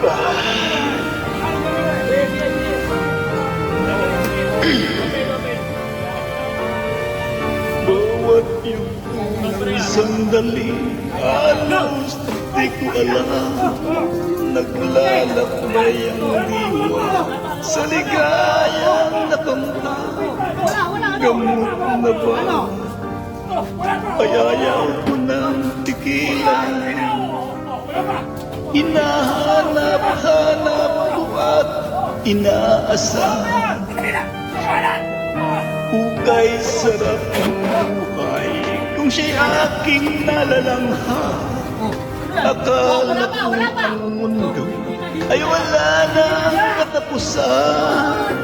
Bawat yung sandali, halos di ko alam. Naglalakbay ang diwa sa ligayang nakamtan. Gamot na ba? Ayaw ko ng tikilan. Hinahanap-hanap ko at inaasam. Hukay sarap ang buhay kung siya'y aking nalalanghap. Akala ko ang mundo ay wala nang katapusan.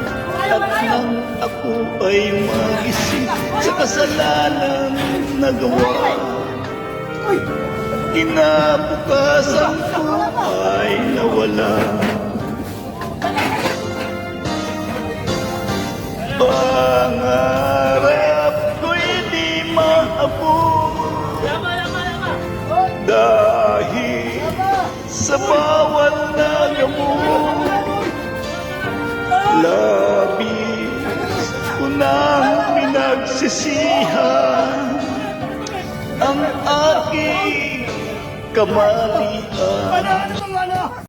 At nang ako ay magising sa kasalanan nagawa, kinabukasan ko ay nawala. Pangarap ko'y di maabot dahil sa bawal na gamot. Labis ko nang pinagsisihan ang aking kamalian.